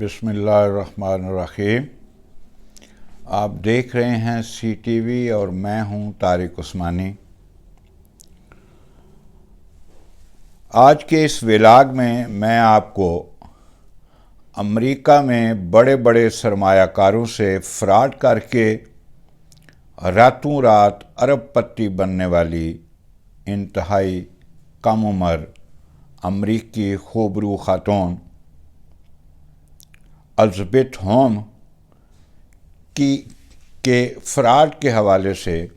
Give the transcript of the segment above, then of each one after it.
बिस्मिल्लाहिर्रहमानिर्रहीम। आप देख रहे हैं CTV और मैं हूं तारिक उस्मानी। आज के इस व्लॉग में मैं आपको अमेरिका में बड़े बड़े सरमायाकारों से फ्रॉड करके रातों रात अरबपति बनने वाली इंतहाई कम उम्र अमरीकी खूबरू खातून एलिज़ाबेथ होम के फ्रॉड के हवाले से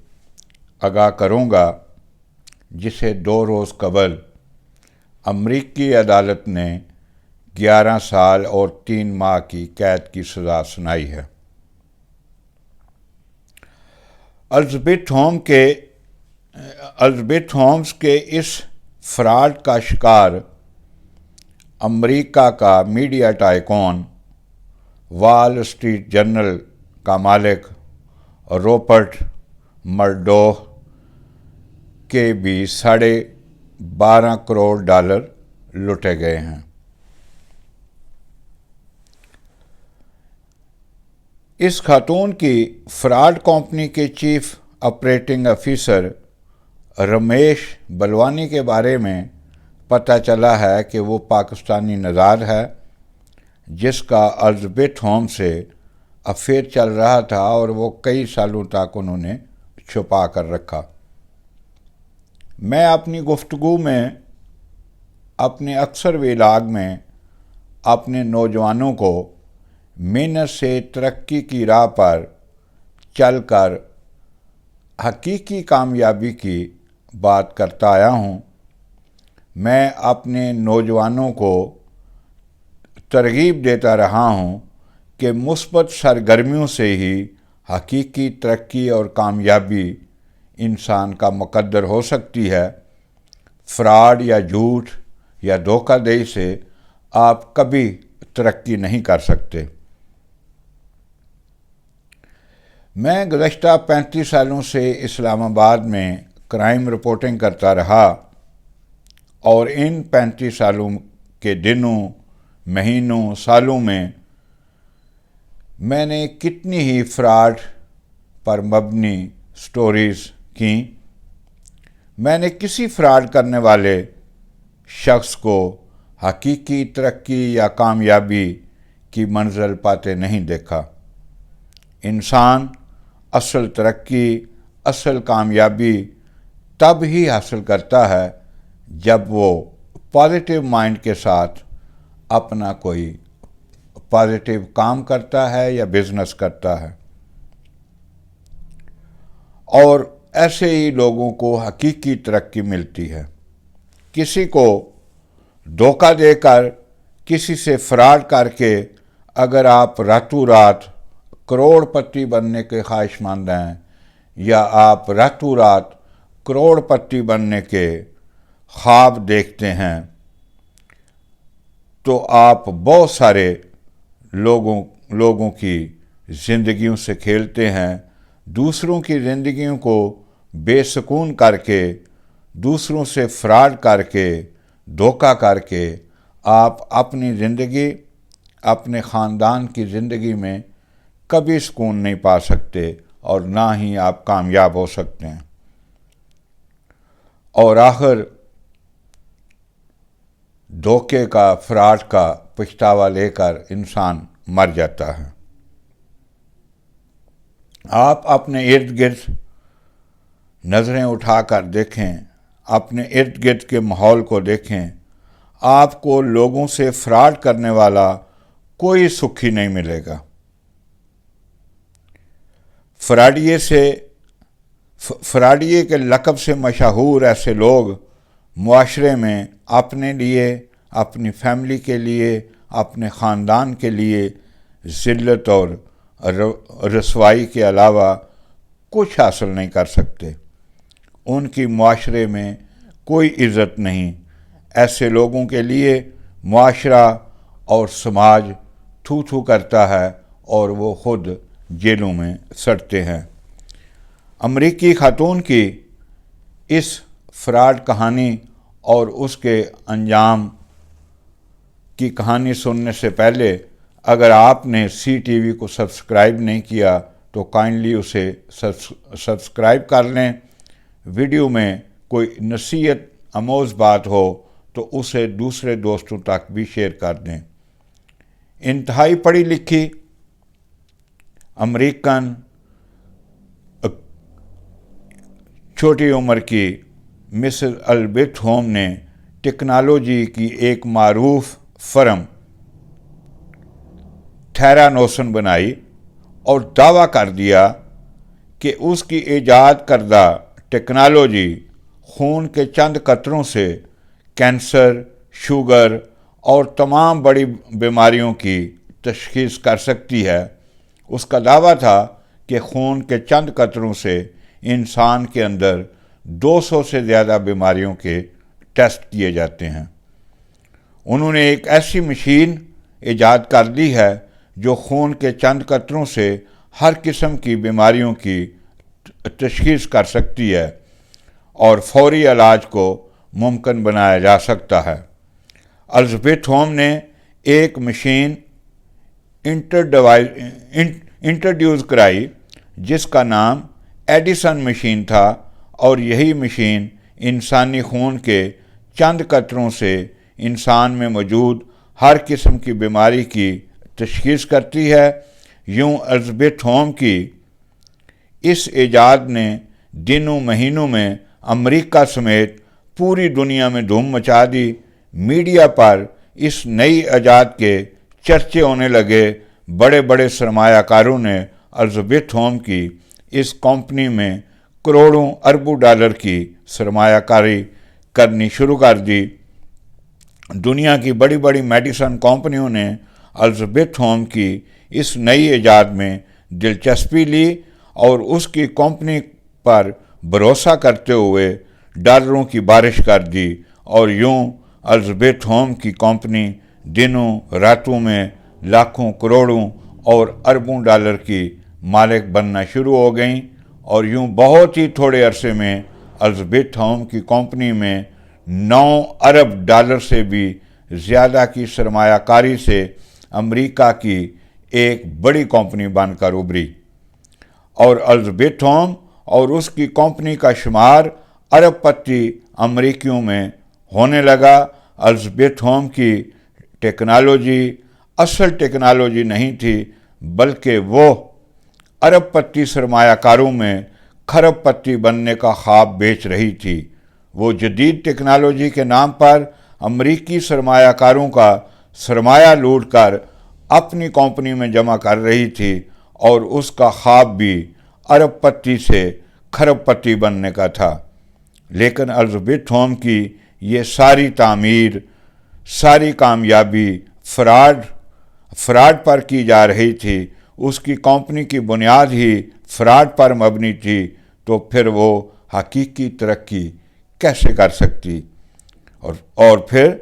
आगाह करूँगा, जिसे 2 रोज़ कबल अमरीकी अदालत ने 11 साल और 3 माह की कैद की सज़ा सुनाई है। एलिज़ाबेथ होम्स के इस फ्रॉड का शिकार अमरीका का media tycoon, wall street journal का मालिक रूपर्ट मर्डोक के भी $12.5 करोड़ लुटे गए हैं। इस खातून की फ्रॉड कंपनी के chief operating officer Ramesh Balwani के बारे में पता चला है कि वो पाकिस्तानी नज़ार है, जिसका एलिज़ाबेथ होम से अफेयर चल रहा था और वो कई सालों तक उन्होंने छुपा कर रखा। मैं अपनी गुफ्तगू में अपने अक्सर व्लॉग में अपने नौजवानों को मेहनत से तरक्की की राह पर चलकर हकीकी कामयाबी की बात करता आया हूँ। मैं अपने नौजवानों को तरगीब देता रहा हूँ कि मुस्बत सरगर्मियों से ही हकीकी तरक्की और कामयाबी इंसान का मुकद्दर हो सकती है। फ्रॉड या झूठ या धोखाधड़ी से आप कभी तरक्की नहीं कर सकते। मैं गुज़श्ता 35 सालों से इस्लामाबाद में क्राइम रिपोर्टिंग करता रहा और इन 35 सालों के दिनों, महीनों, सालों में मैंने कितनी ही फ्रॉड पर मबनी स्टोरीज़ की। मैंने किसी फ्रॉड करने वाले शख्स को हकीकी तरक्की या कामयाबी की मंजिल पाते नहीं देखा। इंसान असल तरक्की, असल कामयाबी तब ही हासिल करता है जब वो पॉजिटिव माइंड के साथ अपना कोई पॉजिटिव काम करता है या बिजनेस करता है, और ऐसे ही लोगों को हकीकी तरक्की मिलती है। किसी को धोखा देकर, किसी से फ्रॉड करके अगर आप रातों रात करोड़पति बनने के ख्वाहिशमंद हैं या आप रातों रात करोड़पति बनने के ख्वाब देखते हैं, तो आप बहुत सारे लोगों की ज़िंदगियों से खेलते हैं। दूसरों की ज़िंदगियों को बेसुकून करके, दूसरों से फ्रॉड करके, धोखा करके आप अपनी ज़िंदगी, अपने ख़ानदान की ज़िंदगी में कभी सुकून नहीं पा सकते और ना ही आप कामयाब हो सकते हैं। और आखिर धोखे का, फ्रॉड का पछतावा लेकर इंसान मर जाता है। आप अपने इर्द गिर्द नज़रें उठाकर देखें, अपने इर्द गिर्द के माहौल को देखें। आपको लोगों से फ्रॉड करने वाला कोई सुखी नहीं मिलेगा। फ्रॉडिये के लक़ब से मशहूर ऐसे लोग मुआशरे में अपने लिए, अपनी फैमिली के लिए, अपने ख़ानदान के लिए ज़िल्लत और रसवाई के अलावा कुछ हासिल नहीं कर सकते। उनकी मुआशरे में कोई इज़्ज़त नहीं। ऐसे लोगों के लिए मुआशरा और समाज थू थू करता है और वो ख़ुद जेलों में सड़ते हैं। अमरीकी खातून की इस फ्रॉड कहानी और उसके अंजाम की कहानी सुनने से पहले اگر آپ نے سی ٹی وی کو سبسکرائب نہیں کیا تو کائنڈلی اسے سبسکرائب کر لیں۔ ویڈیو میں کوئی نصیحت آموز بات ہو تو اسے دوسرے دوستوں تک بھی شیئر کر دیں۔ انتہائی پڑھی لکھی امریکن چھوٹی عمر کی مسز الزبتھ ہوم نے ٹیکنالوجی کی ایک معروف فرم تھیرانوسن بنائی اور دعویٰ کر دیا کہ اس کی ایجاد کردہ ٹیکنالوجی خون کے چند قطروں سے کینسر، شوگر اور تمام بڑی بیماریوں کی تشخیص کر سکتی ہے۔ اس کا دعویٰ تھا کہ خون کے چند قطروں سے انسان کے اندر 200 سے زیادہ بیماریوں کے ٹیسٹ کیے جاتے ہیں۔ انہوں نے ایک ایسی مشین ایجاد کر لی ہے جو خون کے چند قطروں سے ہر قسم کی بیماریوں کی تشخیص کر سکتی ہے اور فوری علاج کو ممکن بنایا جا سکتا ہے۔ الزبتھ ہوم نے ایک مشین انٹروڈیوس کرائی جس کا نام ایڈیسن مشین تھا، اور یہی مشین انسانی خون کے چند قطروں سے انسان میں موجود ہر قسم کی بیماری کی تشخیص کرتی ہے۔ یوں الزبتھ ہوم کی اس ایجاد نے دنوں مہینوں میں امریکہ سمیت پوری دنیا میں دھوم مچا دی۔ میڈیا پر اس نئی ایجاد کے چرچے ہونے لگے۔ بڑے بڑے سرمایہ کاروں نے الزبتھ ہوم کی اس کمپنی میں کروڑوں اربوں ڈالر کی سرمایہ کاری کرنی شروع کر دی۔ دنیا کی بڑی بڑی میڈیسن کمپنیوں نے الزبتھ ہوم کی اس نئی ایجاد میں دلچسپی لی اور اس کی کمپنی پر بھروسہ کرتے ہوئے ڈالروں کی بارش کر دی، اور یوں الزبتھ ہوم کی کمپنی دنوں راتوں میں لاکھوں کروڑوں اور اربوں ڈالر کی مالک بننا شروع ہو گئیں، اور یوں بہت ہی تھوڑے عرصے میں الزبتھ ہوم کی کمپنی میں 9 ارب ڈالر سے بھی زیادہ کی سرمایہ کاری سے امریکہ کی ایک بڑی کمپنی بن کر ابھری، اور الزبتھ ہوم اور اس کی کمپنی کا شمار ارب پتی امریکیوں میں ہونے لگا۔ الزبتھ ہوم کی ٹیکنالوجی اصل ٹیکنالوجی نہیں تھی، بلکہ وہ ارب پتی سرمایہ کاروں میں کھرب پتی بننے کا خواب بیچ رہی تھی۔ وہ جدید ٹیکنالوجی کے نام پر امریکی سرمایہ کاروں کا سرمایہ لوٹ کر اپنی کمپنی میں جمع کر رہی تھی، اور اس کا خواب بھی ارب پتی سے کھرب پتی بننے کا تھا۔ لیکن الزبتھ ہوم کی یہ ساری تعمیر، ساری کامیابی فراڈ پر کی جا رہی تھی۔ اس کی کمپنی کی بنیاد ہی فراڈ پر مبنی تھی، تو پھر وہ حقیقی ترقی کیسے کر سکتی؟ اور پھر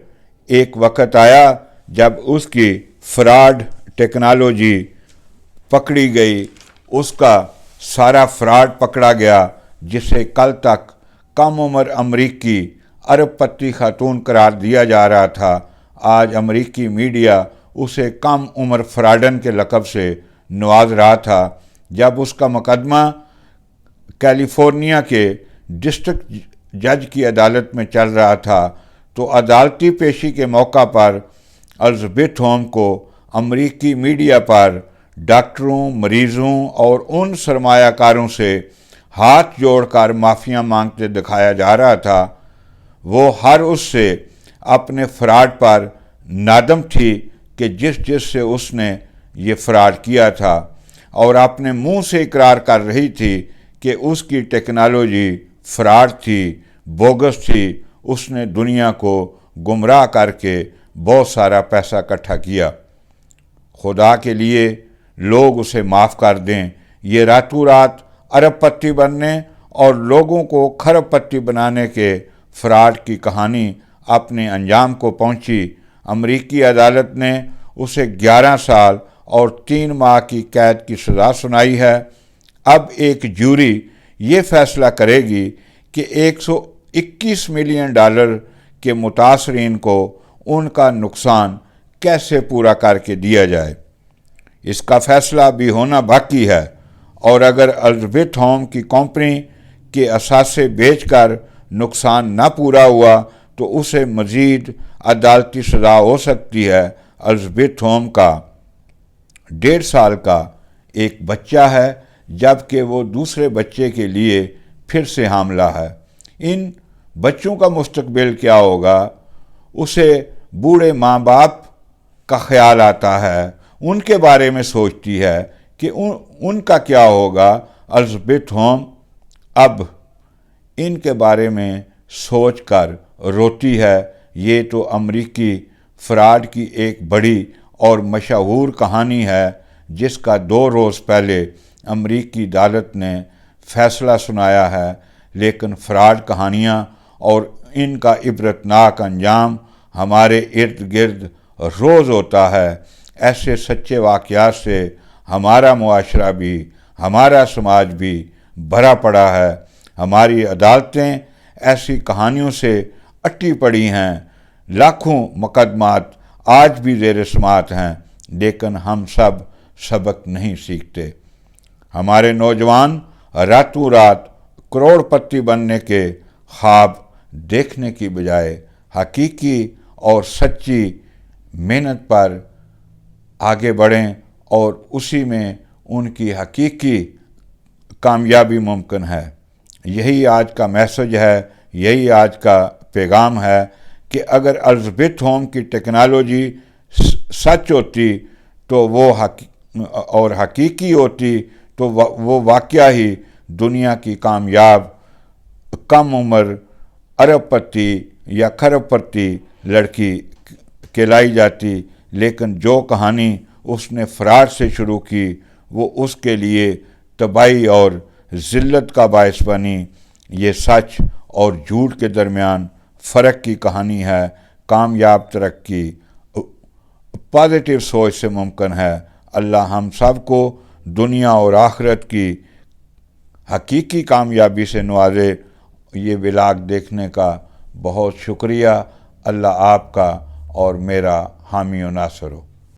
ایک وقت آیا جب اس کی فراڈ ٹیکنالوجی پکڑی گئی، اس کا سارا فراڈ پکڑا گیا، جسے کل تک کم عمر امریکی ارب پتی خاتون قرار دیا جا رہا تھا، آج امریکی میڈیا اسے کم عمر فراڈن کے لقب سے نواز رہا تھا۔ جب اس کا مقدمہ کیلیفورنیا کے ڈسٹرکٹ جج کی عدالت میں چل رہا تھا، تو عدالتی پیشی کے موقع پر الزبتھ ہوم کو امریکی میڈیا پر ڈاکٹروں، مریضوں اور ان سرمایہ کاروں سے ہاتھ جوڑ کر معافیاں مانگتے دکھایا جا رہا تھا۔ وہ ہر اس سے اپنے فراڈ پر نادم تھی کہ جس سے اس نے یہ فراڈ کیا تھا، اور اپنے منہ سے اقرار کر رہی تھی کہ اس کی ٹیکنالوجی فراڈ تھی، بوگس تھی۔ اس نے دنیا کو گمراہ کر کے بہت سارا پیسہ اکٹھا کیا۔ خدا کے لیے لوگ اسے معاف کر دیں۔ یہ راتوں رات ارب پتی بننے اور لوگوں کو کھرب پتی بنانے کے فراڈ کی کہانی اپنے انجام کو پہنچی۔ امریکی عدالت نے اسے 11 سال اور 3 ماہ کی قید کی سزا سنائی ہے۔ اب ایک جوری یہ فیصلہ کرے گی کہ $121 ملین کے متاثرین کو ان کا نقصان کیسے پورا کر کے دیا جائے۔ इसका फैसला भी होना बाकी है, और अगर एलिजाबेथ होम की कंपनी के असासे बेचकर नुकसान न पूरा हुआ तो उसे मज़ीद अदालती सज़ा हो सकती है। एलिजाबेथ होम का 1.5 साल का एक बच्चा है, जबकि वो दूसरे बच्चे के लिए फिर से हामला है। इन बच्चों का मुस्तकबिल क्या होगा, उसे बूढ़े माँ बाप का ख्याल आता है, उनके बारे में सोचती है कि उनका क्या होगा। एलिजाबेथ होम अब इनके बारे में सोचकर रोती है। ये तो अमरीकी फ्रॉड की एक बड़ी और मशहूर कहानी है, जिसका 2 रोज़ पहले अमरीकी अदालत ने फैसला सुनाया है। लेकिन फ्रॉड कहानियाँ और इनका इबरतनाक अंजाम हमारे इर्द गिर्द रोज़ होता है। ऐसे सच्चे वाक़यात से हमारा मुआशरा भी, हमारा समाज भी भरा पड़ा है। हमारी अदालतें ऐसी कहानियों से अटी पड़ी हैं। लाखों मुकदमात आज भी ज़ेर समाअत हैं, लेकिन हम सब सबक नहीं सीखते। हमारे नौजवान रातों रात करोड़पति बनने के ख्वाब देखने की बजाय हकीकी और सच्ची मेहनत पर आगे बढ़ें, और उसी में उनकी हकीकी कामयाबी मुमकिन है। यही आज का मैसेज है, यही आज का पैगाम है कि अगर एलिजाबेथ होम की टेक्नोलॉजी सच होती तो वो हकीकी होती तो वो वाकया ही दुनिया की कामयाब कम उम्र अरबपति या खरबपति लड़की कहलाई जाती। लेकिन जो कहानी उसने फ्रॉड से शुरू की वो उसके लिए तबाही और ज़िल्लत का बायस बनी। ये सच और झूठ के दरमियान फ़र्क की कहानी है। कामयाब तरक्की पॉजिटिव सोच से मुमकिन है। अल्लाह हम सब को दुनिया और आखिरत की हकीकी कामयाबी से नवाजे। ये व्लॉग देखने का बहुत शुक्रिया। अल्लाह आपका और मेरा हामी व नासर हो।